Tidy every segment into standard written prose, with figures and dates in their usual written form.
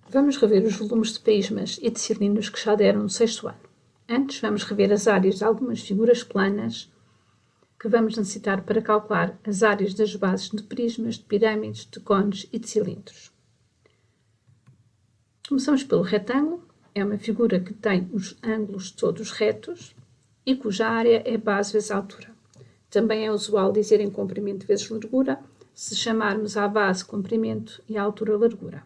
Vamos rever os volumes de prismas e de cilindros que já deram no 6º ano. Antes, vamos rever as áreas de algumas figuras planas que vamos necessitar para calcular as áreas das bases de prismas, de pirâmides, de cones e de cilindros. Começamos pelo retângulo. É uma figura que tem os ângulos todos retos e cuja área é base vezes altura. Também é usual dizer em comprimento vezes largura, se chamarmos à base comprimento e à altura largura.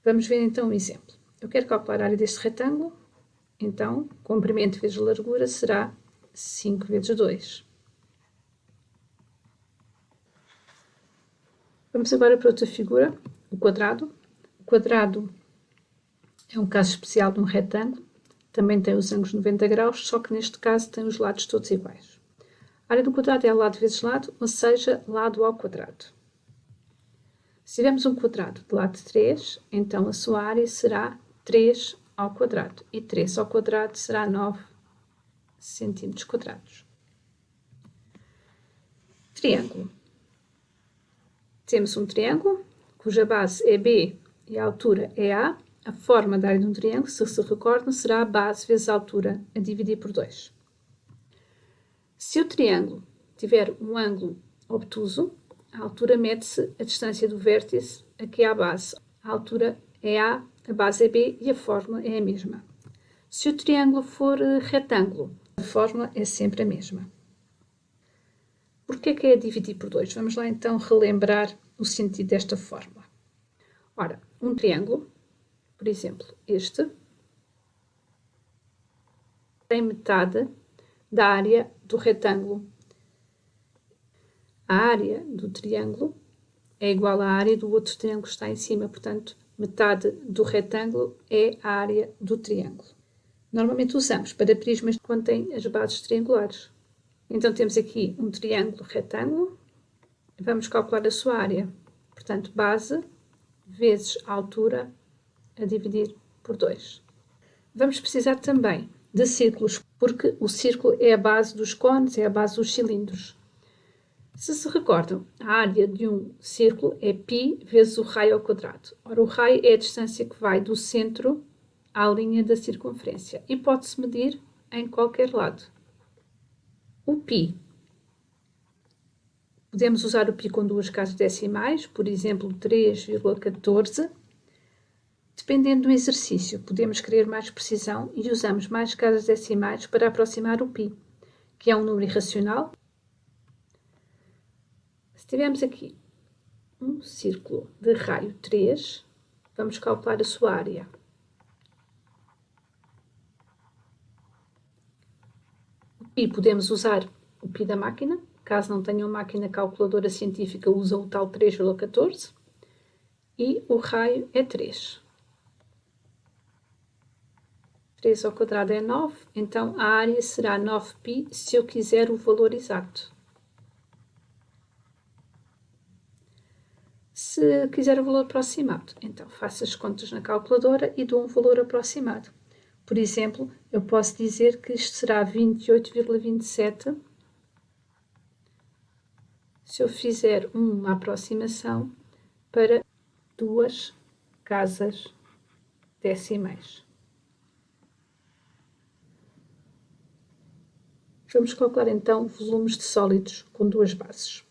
Vamos ver então um exemplo. Eu quero calcular a área deste retângulo, então comprimento vezes largura será 5 vezes 2. Vamos agora para outra figura, o quadrado. O quadrado é um caso especial de um retângulo, também tem os ângulos 90 graus, só que neste caso tem os lados todos iguais. A área do quadrado é lado vezes lado, ou seja, lado ao quadrado. Se tivermos um quadrado de lado 3, então a sua área será 3 ao quadrado. E 3 ao quadrado será 9 centímetros quadrados. Triângulo. Temos um triângulo, cuja base é B e a altura é A. A forma da área de um triângulo, se recordam, será a base vezes a altura a dividir por 2. Se o triângulo tiver um ângulo obtuso, a altura mede-se a distância do vértice aqui à base. A altura é A, a base é B e a fórmula é a mesma. Se o triângulo for retângulo, a fórmula é sempre a mesma. Porquê que é dividir por 2? Vamos lá então relembrar o sentido desta fórmula. Ora, um triângulo, por exemplo, este, tem metade da área do retângulo. A área do triângulo é igual à área do outro triângulo que está em cima, portanto, metade do retângulo é a área do triângulo. Normalmente usamos para prismas quando tem as bases triangulares. Então temos aqui um triângulo retângulo, vamos calcular a sua área. Portanto, base vezes a altura a dividir por 2. Vamos precisar também de círculos, porque o círculo é a base dos cones, é a base dos cilindros. Se recordam, a área de um círculo é π vezes o raio ao quadrado. Ora, o raio é a distância que vai do centro à linha da circunferência e pode-se medir em qualquer lado. O π. Podemos usar o π com duas casas decimais, por exemplo, 3,14. Dependendo do exercício, podemos querer mais precisão e usamos mais casas decimais para aproximar o π, que é um número irracional. Se tivermos aqui um círculo de raio 3, vamos calcular a sua área. O π podemos usar o π da máquina. Caso não tenham máquina calculadora científica, usam o tal 3,14. E o raio é 3. 3 ao quadrado é 9, então a área será 9π se eu quiser o valor exato. Se quiser o valor aproximado, então faço as contas na calculadora e dou um valor aproximado. Por exemplo, eu posso dizer que isto será 28,27 se eu fizer uma aproximação para duas casas decimais. Vamos calcular então volumes de sólidos com duas bases.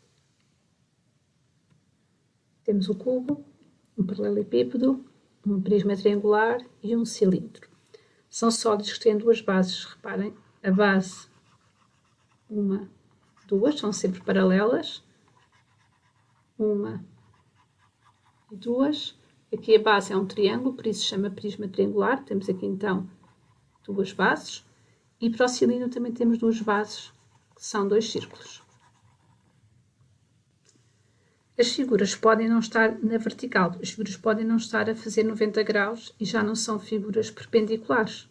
Temos o cubo, um paralelepípedo, um prisma triangular e um cilindro. São sólidos que têm duas bases. Reparem, a base, uma, duas, são sempre paralelas. Uma e duas. Aqui a base é um triângulo, por isso se chama prisma triangular. Temos aqui então duas bases. E para o cilindro também temos duas bases, que são dois círculos. As figuras podem não estar na vertical, as figuras podem não estar a fazer 90 graus e já não são figuras perpendiculares.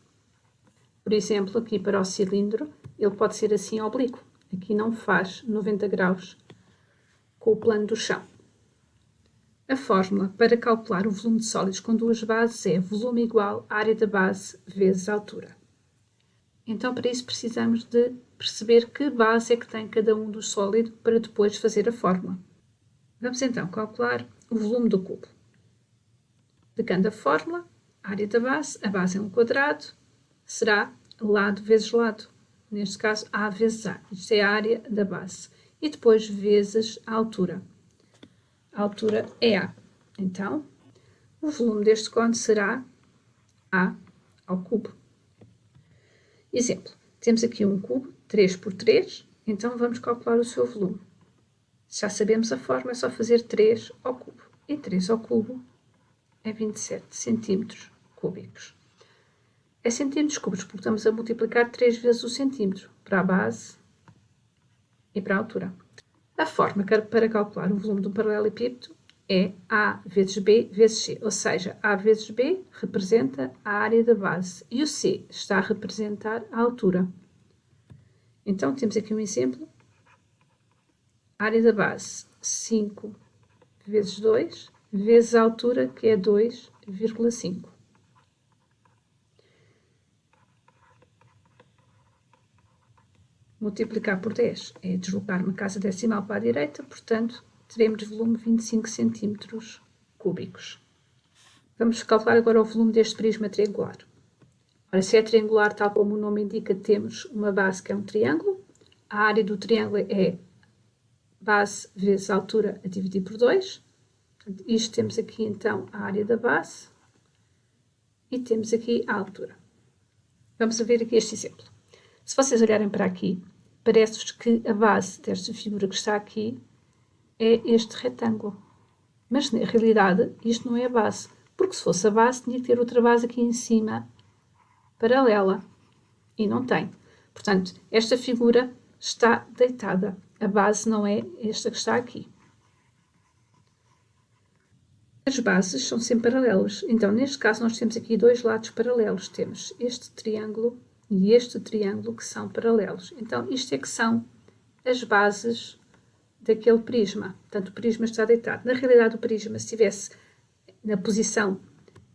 Por exemplo, aqui para o cilindro, ele pode ser assim oblíquo. Aqui não faz 90 graus com o plano do chão. A fórmula para calcular o volume de sólidos com duas bases é volume igual à área da base vezes a altura. Então, para isso, precisamos de perceber que base é que tem cada um dos sólidos para depois fazer a fórmula. Vamos então calcular o volume do cubo. Aplicando a fórmula, a área da base, a base é um quadrado, será lado vezes lado. Neste caso, A vezes A. Isto é a área da base. E depois vezes a altura. A altura é A. Então, o volume deste cone será A ao cubo. Exemplo. Temos aqui um cubo, 3 por 3. Então, vamos calcular o seu volume. Já sabemos a forma, é só fazer 3 ao cubo. E 3 ao cubo é 27 centímetros cúbicos. É centímetros cúbicos porque estamos a multiplicar 3 vezes o centímetro para a base e para a altura. A forma para calcular o volume de um paralelepípedo é A vezes B vezes C, ou seja, A vezes B representa a área da base e o C está a representar a altura. Então, temos aqui um exemplo. A área da base, 5 vezes 2, vezes a altura, que é 2,5. Multiplicar por 10 é deslocar uma casa decimal para a direita, portanto, teremos de volume 25 centímetros cúbicos. Vamos calcular agora o volume deste prisma triangular. Ora, se é triangular, tal como o nome indica, temos uma base que é um triângulo. A área do triângulo é base vezes a altura a dividir por 2. Portanto, isto temos aqui, então, a área da base e temos aqui a altura. Vamos ver aqui este exemplo. Se vocês olharem para aqui, parece-vos que a base desta figura que está aqui é este retângulo. Mas, na realidade, isto não é a base. Porque se fosse a base, tinha que ter outra base aqui em cima, paralela. E não tem. Portanto, esta figura está deitada. A base não é esta que está aqui. As bases são sempre paralelas. Então, neste caso, nós temos aqui dois lados paralelos. Temos este triângulo e este triângulo que são paralelos. Então, isto é que são as bases daquele prisma. Portanto, o prisma está deitado. Na realidade, o prisma, se estivesse na posição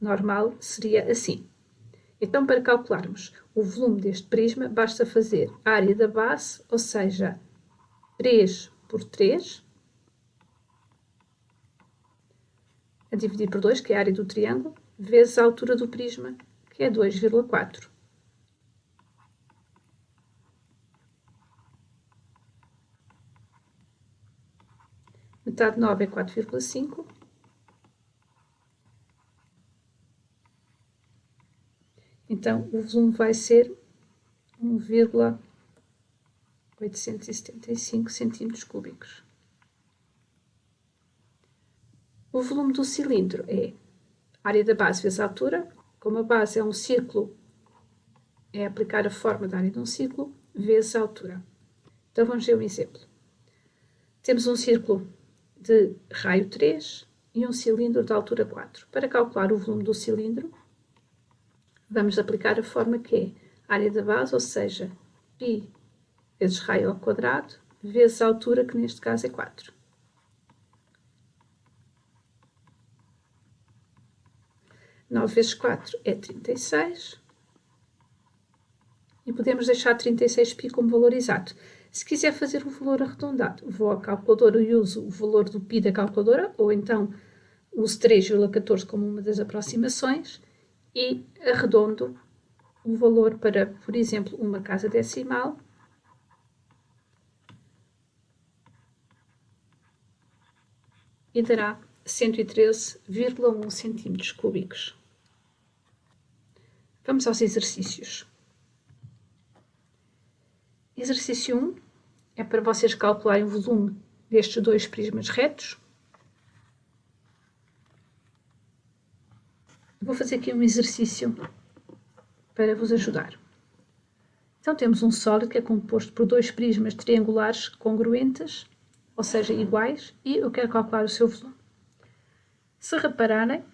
normal, seria assim. Então, para calcularmos o volume deste prisma, basta fazer a área da base, ou seja, 3 por 3, a dividir por 2, que é a área do triângulo, vezes a altura do prisma, que é 2,4. Metade de 9 é 4,5. Então, o volume vai ser 1,875 centímetros cúbicos. O volume do cilindro é a área da base vezes a altura. Como a base é um círculo, é aplicar a forma da área de um círculo vezes a altura. Então, vamos ver um exemplo. Temos um círculo de raio 3 e um cilindro de altura 4. Para calcular o volume do cilindro, vamos aplicar a forma que é a área da base, ou seja, π vezes raio ao quadrado, vezes a altura, que neste caso é 4. Nove vezes 4 é 36. E podemos deixar 36π como valor exato. Se quiser fazer o valor arredondado, vou à calculadora e uso o valor do π da calculadora, ou então uso 3,14 como uma das aproximações e arredondo o valor para, por exemplo, uma casa decimal. E dará 113,1 centímetros cúbicos. Vamos aos exercícios. Exercício 1 é para vocês calcularem o volume destes dois prismas retos. Vou fazer aqui um exercício para vos ajudar. Então, temos um sólido que é composto por dois prismas triangulares congruentes, ou seja, iguais, e eu quero calcular o seu volume. Se repararem,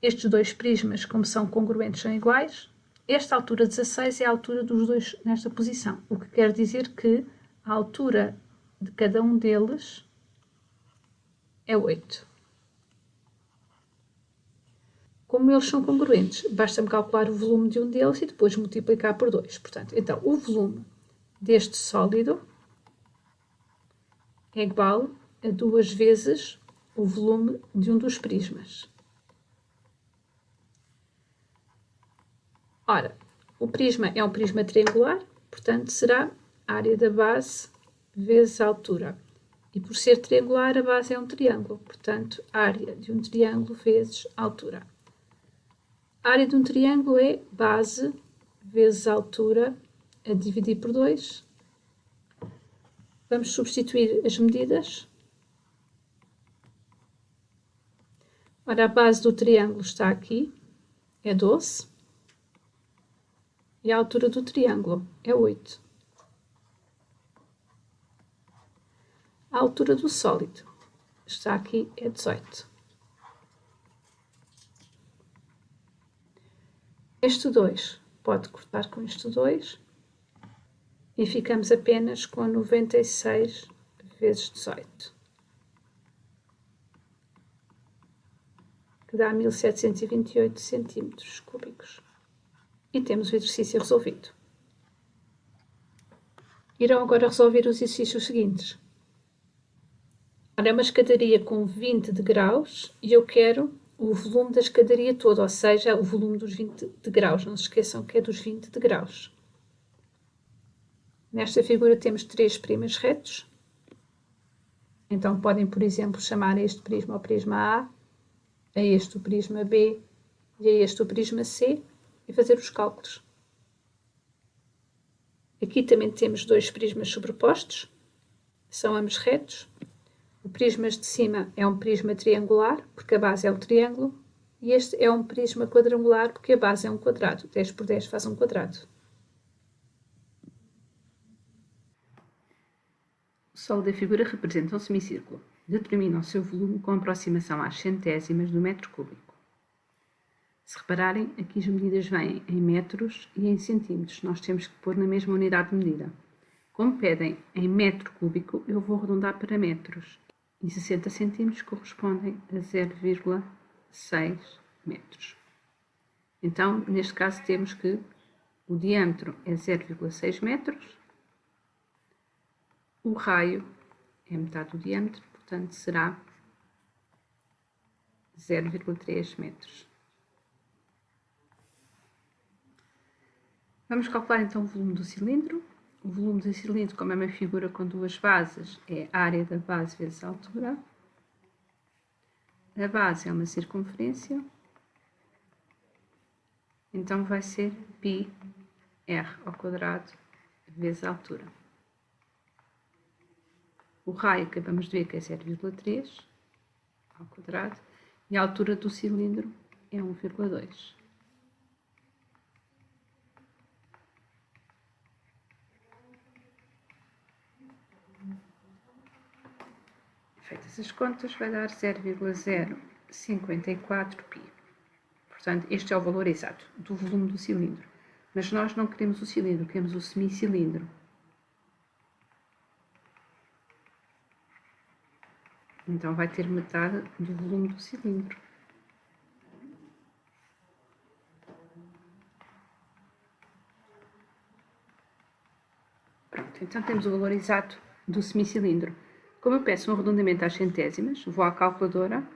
estes dois prismas, como são congruentes, são iguais. Esta altura 16 é a altura dos dois nesta posição, o que quer dizer que a altura de cada um deles é 8. Como eles são congruentes, basta-me calcular o volume de um deles e depois multiplicar por 2. Portanto, então, o volume deste sólido é igual a 2 vezes o volume de um dos prismas. Ora, o prisma é um prisma triangular, portanto será a área da base vezes a altura. E por ser triangular, a base é um triângulo, portanto, a área de um triângulo vezes a altura. A área de um triângulo é base vezes a altura a dividir por 2. Vamos substituir as medidas. Ora, a base do triângulo está aqui, é 12. E a altura do triângulo é 8. A altura do sólido está aqui, é 18. Este 2 pode cortar com este 2 e ficamos apenas com 96 vezes 18, que dá 1728 centímetros cúbicos. E temos o exercício resolvido. Irão agora resolver os exercícios seguintes. Ora, é uma escadaria com 20 degraus e eu quero o volume da escadaria toda, ou seja, o volume dos 20 degraus. Não se esqueçam que é dos 20 degraus. Nesta figura temos 3 prismas retos. Então podem, por exemplo, chamar este prisma o prisma A este o prisma B e a este o prisma C e fazer os cálculos. Aqui também temos 2 prismas sobrepostos, são ambos retos. O prisma de cima é um prisma triangular, porque a base é um triângulo, e este é um prisma quadrangular, porque a base é um quadrado. 10 por 10 faz um quadrado. O solo da figura representa um semicírculo. Determina o seu volume com aproximação às centésimas do metro cúbico. Se repararem, aqui as medidas vêm em metros e em centímetros. Nós temos que pôr na mesma unidade de medida. Como pedem em metro cúbico, eu vou arredondar para metros. E 60 centímetros correspondem a 0,6 metros. Então, neste caso, temos que o diâmetro é 0,6 metros, o raio é metade do diâmetro, portanto, será 0,3 metros. Vamos calcular então o volume do cilindro. O volume do cilindro, como é uma figura com 2 bases, é a área da base vezes a altura. A base é uma circunferência, então vai ser πr ao quadrado vezes a altura. O raio acabamos de ver que é 0,3 ao quadrado e a altura do cilindro é 1,2. Feitas as contas, vai dar 0,054 π. Portanto, este é o valor exato do volume do cilindro. Mas nós não queremos o cilindro, queremos o semicilindro. Então, vai ter metade do volume do cilindro. Pronto, então temos o valor exato do semicilindro. Como eu peço um arredondamento às centésimas, vou à calculadora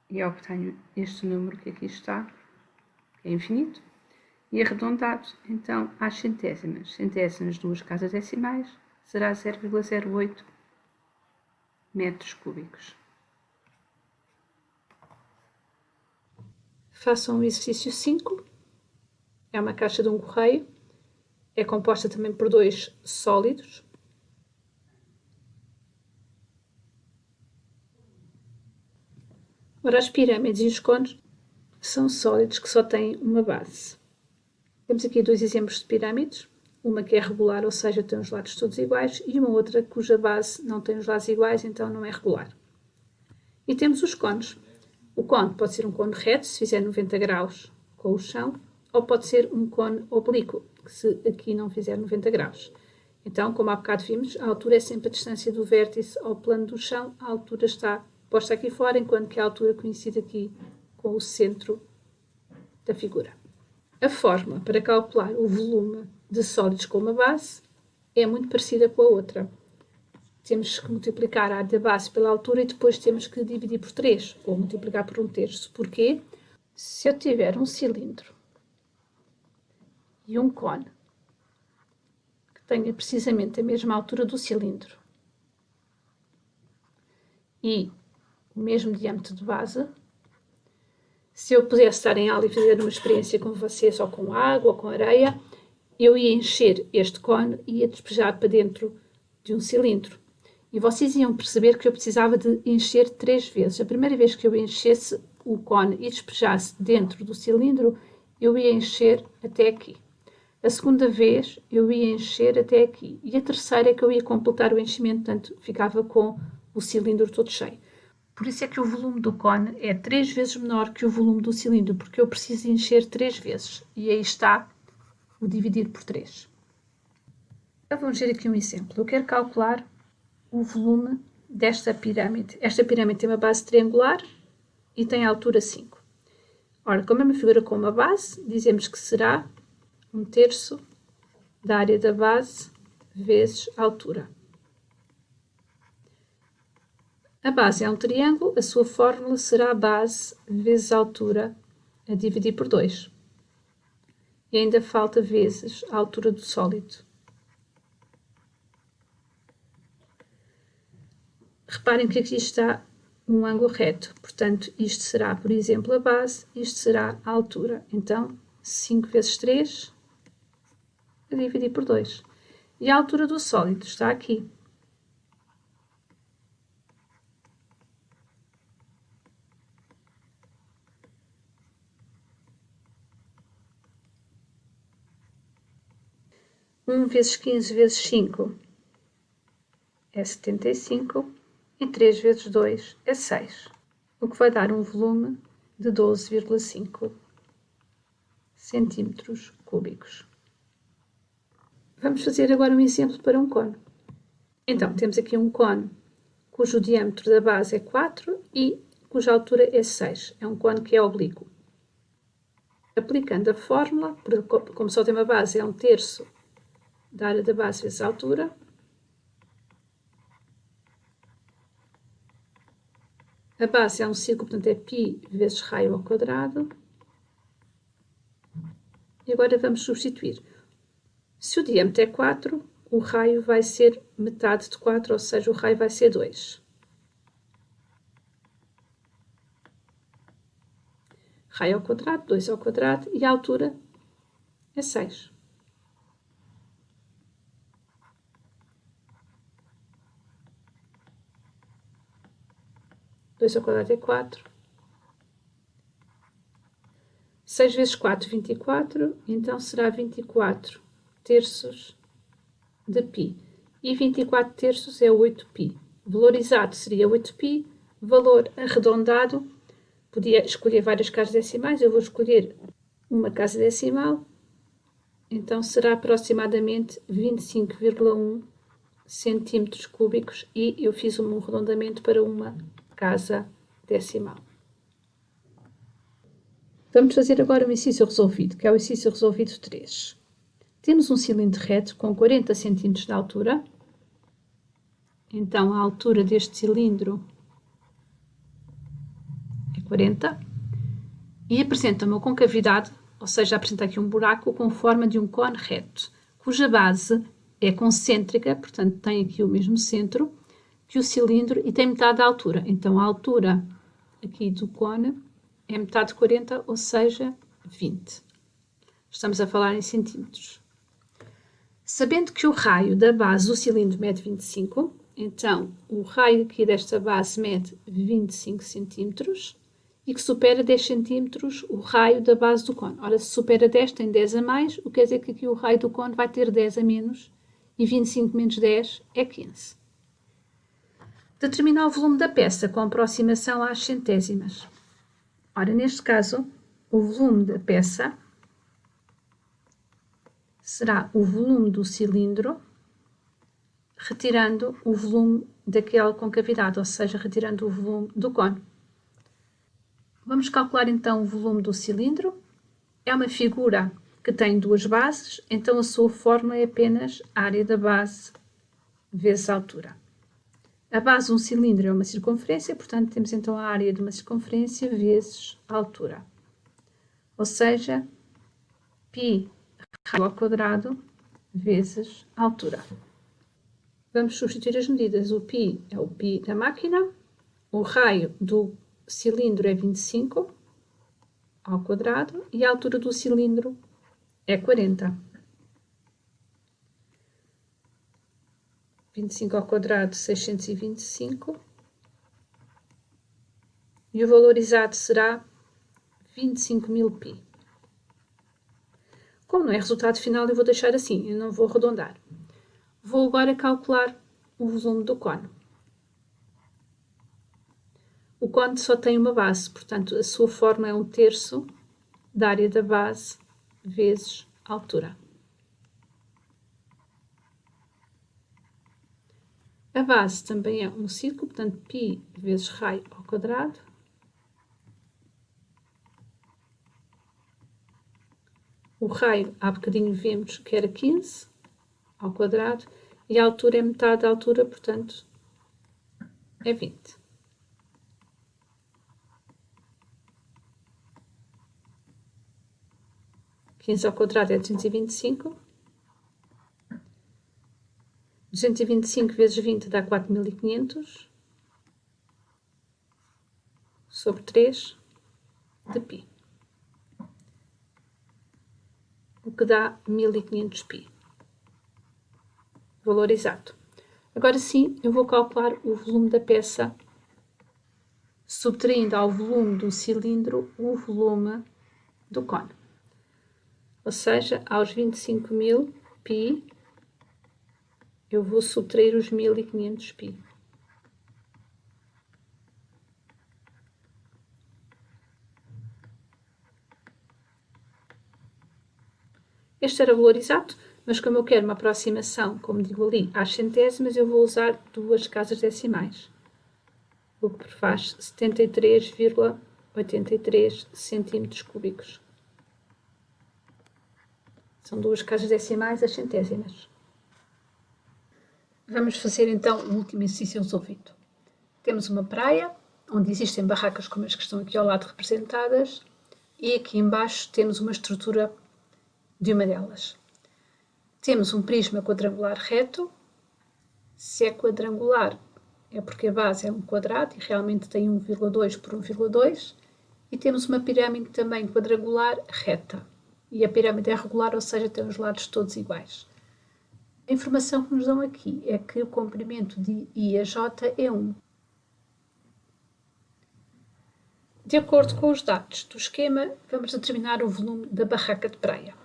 e obtenho este número que aqui está, que é infinito, e arredondado, então, às centésimas. Centésimas, 2 casas decimais, será 0,08 metros cúbicos. Façam o exercício 5. É uma caixa de um correio. É composta também por 2 sólidos. Ora, as pirâmides e os cones são sólidos que só têm uma base. Temos aqui 2 exemplos de pirâmides. Uma que é regular, ou seja, tem os lados todos iguais, e uma outra cuja base não tem os lados iguais, então não é regular. E temos os cones. O cone pode ser um cone reto, se fizer 90 graus com o chão, ou pode ser um cone oblíquo, se aqui não fizer 90 graus. Então, como há bocado vimos, a altura é sempre a distância do vértice ao plano do chão, a altura está posta aqui fora, enquanto que a altura coincide aqui com o centro da figura. A fórmula para calcular o volume de sólidos com uma base é muito parecida com a outra. Temos que multiplicar a área da base pela altura e depois temos que dividir por 3, ou multiplicar por 1/3. Porquê? Se eu tiver um cilindro e um cone que tenha precisamente a mesma altura do cilindro e o mesmo diâmetro de base, se eu pudesse estar em aula e fazer uma experiência com vocês, ou com água, ou com areia, eu ia encher este cone e ia despejar para dentro de um cilindro. E vocês iam perceber que eu precisava de encher 3 vezes. A primeira vez que eu enchesse o cone e despejasse dentro do cilindro, eu ia encher até aqui. A segunda vez, eu ia encher até aqui. E a terceira é que eu ia completar o enchimento, portanto, ficava com o cilindro todo cheio. Por isso é que o volume do cone é 3 vezes menor que o volume do cilindro, porque eu preciso encher 3 vezes. E aí está o dividir por 3. Então vamos ver aqui um exemplo. Eu quero calcular o volume desta pirâmide. Esta pirâmide tem uma base triangular e tem a altura 5. Ora, como é uma figura com uma base, dizemos que será 1/3 da área da base vezes a altura. A base é um triângulo, a sua fórmula será a base vezes a altura a dividir por 2. E ainda falta vezes a altura do sólido. Reparem que aqui está um ângulo reto, portanto, isto será, por exemplo, a base, isto será a altura. Então, 5 vezes 3 a dividir por 2. E a altura do sólido está aqui. Vezes 15 vezes 5 é 75 e 3 vezes 2 é 6, o que vai dar um volume de 12,5 centímetros cúbicos. Vamos fazer agora um exemplo para um cone. Então, temos aqui um cone cujo diâmetro da base é 4 e cuja altura é 6. É um cone que é oblíquo. Aplicando a fórmula, como só tem uma base, é 1/3 da área da base vezes a altura. A base é um círculo, portanto é π vezes raio ao quadrado. E agora vamos substituir. Se o diâmetro é 4, o raio vai ser metade de 4, ou seja, o raio vai ser 2. Raio ao quadrado, 2 ao quadrado, e a altura é 6. 2 ao quadrado é 4. 6 vezes 4, 24. Então será 24 terços de π. E 24 terços é 8π. Valor exato seria 8π. Valor arredondado, podia escolher várias casas decimais. Eu vou escolher uma casa decimal. Então será aproximadamente 25,1 centímetros cúbicos. E eu fiz um arredondamento para uma casa decimal. Vamos fazer agora um exercício resolvido, que é o exercício resolvido 3. Temos um cilindro reto com 40 cm de altura. Então, a altura deste cilindro é 40. E apresenta uma concavidade, ou seja, apresenta aqui um buraco com forma de um cone reto, cuja base é concêntrica, portanto, tem aqui o mesmo centro que o cilindro e tem metade da altura. Então, a altura aqui do cone é metade de 40, ou seja, 20. Estamos a falar em centímetros. Sabendo que o raio da base do cilindro mede 25, então o raio aqui desta base mede 25 centímetros e que supera 10 centímetros o raio da base do cone. Ora, se supera 10, tem 10 a mais, o que quer dizer que aqui o raio do cone vai ter 10 a menos e 25 menos 10 é 15. Determinar o volume da peça com aproximação às centésimas. Ora, neste caso, o volume da peça será o volume do cilindro, retirando o volume daquela concavidade, ou seja, retirando o volume do cone. Vamos calcular então o volume do cilindro. É uma figura que tem duas bases, então a sua fórmula é apenas a área da base vezes a altura. A base de um cilindro é uma circunferência, portanto temos então a área de uma circunferência vezes a altura. Ou seja, π raio ao quadrado vezes a altura. Vamos substituir as medidas. O π é o π da máquina, o raio do cilindro é 25 ao quadrado e a altura do cilindro é 40. 25 ao quadrado, 625. E o valor exato será 25.000 π. Como não é resultado final, eu vou deixar assim, eu não vou arredondar. Vou agora calcular o volume do cone. O cone só tem uma base, portanto, a sua forma é 1/3 da área da base vezes a altura. A base também é um círculo, portanto, π vezes raio ao quadrado. O raio, há bocadinho vimos que era 15 ao quadrado, e a altura é metade da altura, portanto, é 20. Quinze ao quadrado é 225. 225 vezes 20 dá 4.500 sobre 3 de π, o que dá 1.500 π. Valor exato. Agora sim, eu vou calcular o volume da peça, subtraindo ao volume do cilindro o volume do cone. Ou seja, aos 25.000 π, eu vou subtrair os 1.500 π. Este era o valor exato, mas como eu quero uma aproximação, como digo ali, às centésimas, eu vou usar 2 casas decimais, o que faz 73,83 centímetros cúbicos. São 2 casas decimais às centésimas. Vamos fazer então o último exercício resolvido. Temos uma praia, onde existem barracas como as que estão aqui ao lado representadas, e aqui embaixo temos uma estrutura de uma delas. Temos um prisma quadrangular reto. Se é quadrangular, é porque a base é um quadrado e realmente tem 1,2 por 1,2. E temos uma pirâmide também quadrangular reta. E a pirâmide é regular, ou seja, tem os lados todos iguais. A informação que nos dão aqui é que o comprimento de I a J é 1. De acordo com os dados do esquema, vamos determinar o volume da barraca de praia.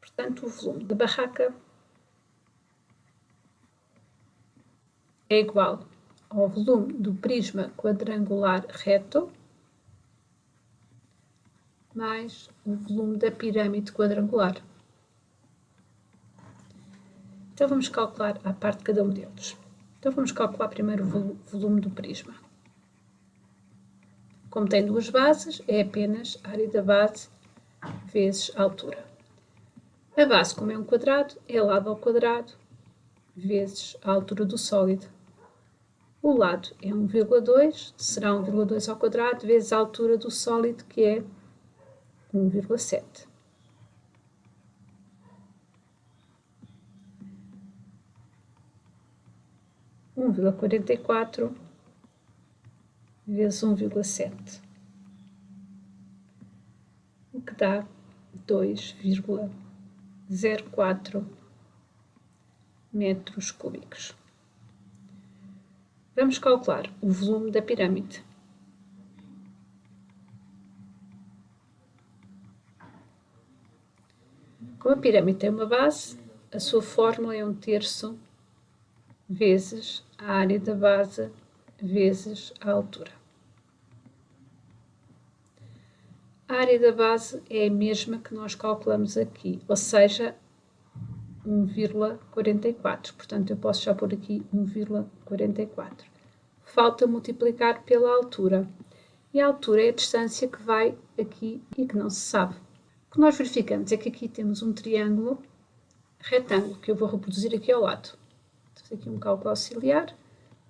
Portanto, o volume da barraca é igual ao volume do prisma quadrangular reto mais o volume da pirâmide quadrangular. Então, vamos calcular a parte de cada um deles. Então, vamos calcular primeiro o volume do prisma. Como tem 2 bases, é apenas a área da base vezes a altura. A base, como é um quadrado, é lado ao quadrado vezes a altura do sólido. O lado é 1,2, será 1,2 ao quadrado vezes a altura do sólido, que é 1,7. (1,44) vezes 1,7, o que dá 2,04 metros cúbicos. Vamos calcular o volume da pirâmide. Como a pirâmide tem uma base, a sua fórmula é 1/3 vezes a área da base vezes a altura. A área da base é a mesma que nós calculamos aqui, ou seja, 1,44. Portanto, eu posso já pôr aqui 1,44. Falta multiplicar pela altura. E a altura é a distância que vai aqui e que não se sabe. O que nós verificamos é que aqui temos um triângulo retângulo, que eu vou reproduzir aqui ao lado. Vou fazer aqui um cálculo auxiliar.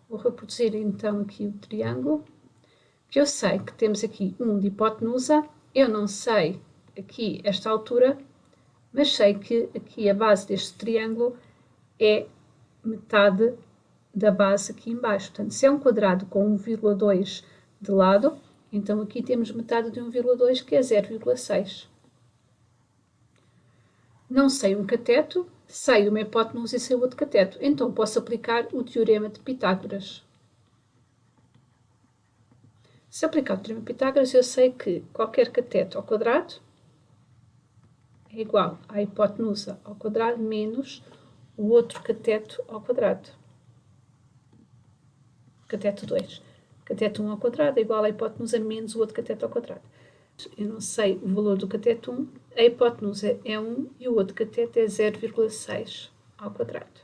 Vou reproduzir então aqui o triângulo, que eu sei que temos aqui 1 de hipotenusa. Eu não sei aqui esta altura, mas sei que aqui a base deste triângulo é metade da base aqui em baixo. Portanto, se é um quadrado com 1,2 de lado, então aqui temos metade de 1,2, que é 0,6. Não sei um cateto, sei uma hipotenusa e sei outro cateto. Então posso aplicar o teorema de Pitágoras. Se aplicar o teorema de Pitágoras, eu sei que qualquer cateto ao quadrado é igual à hipotenusa ao quadrado menos o outro cateto ao quadrado. Cateto 2. Cateto 1 ao quadrado é igual à hipotenusa menos o outro cateto ao quadrado. Eu não sei o valor do cateto 1, a hipotenusa é 1 e o outro cateto é 0,6 ao quadrado.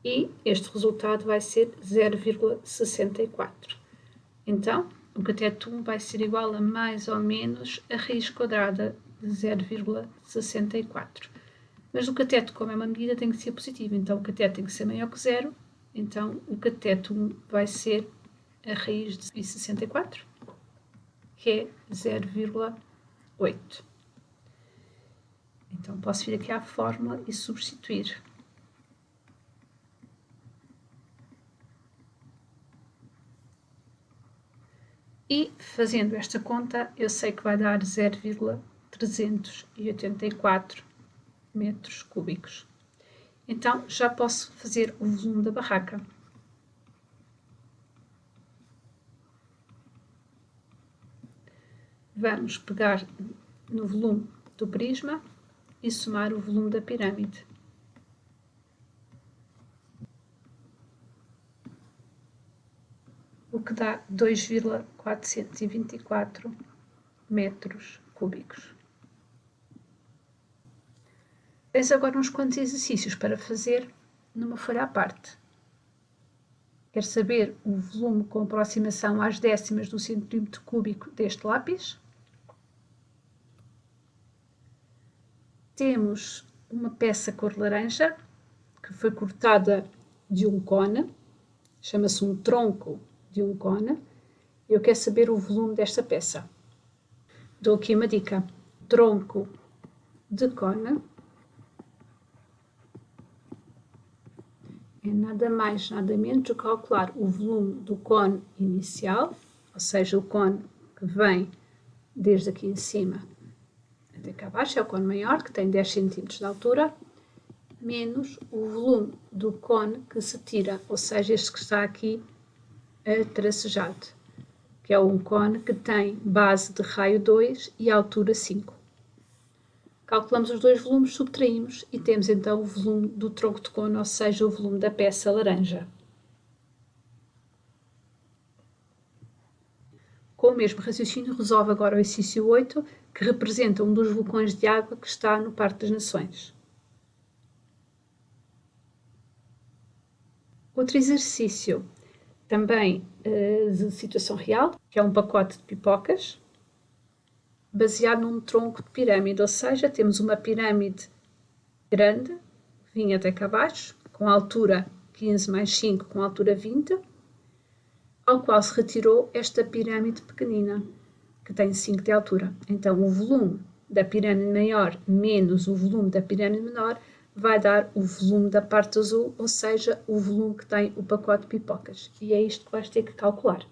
E este resultado vai ser 0,64. Então, o cateto 1 vai ser igual a mais ou menos a raiz quadrada de 0,64. Mas o cateto, como é uma medida, tem que ser positivo. Então, o cateto tem que ser maior que 0. Então, o cateto 1 vai ser a raiz de 64, que é 0,8. Então, posso vir aqui à fórmula e substituir. E, fazendo esta conta, eu sei que vai dar 0,384 metros cúbicos. Então, já posso fazer o volume da barraca. Vamos pegar no volume do prisma e somar o volume da pirâmide. O que dá 2,424 metros cúbicos. Tens agora uns quantos exercícios para fazer numa folha à parte. Quer saber o volume com aproximação às décimas do centímetro cúbico deste lápis? Temos uma peça cor laranja que foi cortada de um cone, chama-se um tronco de um cone. Eu quero saber o volume desta peça. Dou aqui uma dica: tronco de cone é nada mais, nada menos do que calcular o volume do cone inicial, ou seja, o cone que vem desde aqui em cima até cá abaixo, é o cone maior, que tem 10 cm de altura, menos o volume do cone que se tira, ou seja, este que está aqui tracejado, que é um cone que tem base de raio 2 e altura 5. Calculamos os dois volumes, subtraímos e temos então o volume do tronco de cone, ou seja, o volume da peça laranja. Com o mesmo raciocínio, resolve agora o exercício 8, que representa um dos vulcões de água que está no Parque das Nações. Outro exercício, também de situação real, que é um pacote de pipocas, baseado num tronco de pirâmide, ou seja, temos uma pirâmide grande, vinha até cá abaixo, com altura 15 mais 5, com altura 20, ao qual se retirou esta pirâmide pequenina, que tem 5 de altura. Então, o volume da pirâmide maior menos o volume da pirâmide menor vai dar o volume da parte azul, ou seja, o volume que tem o pacote de pipocas. E é isto que vais ter que calcular.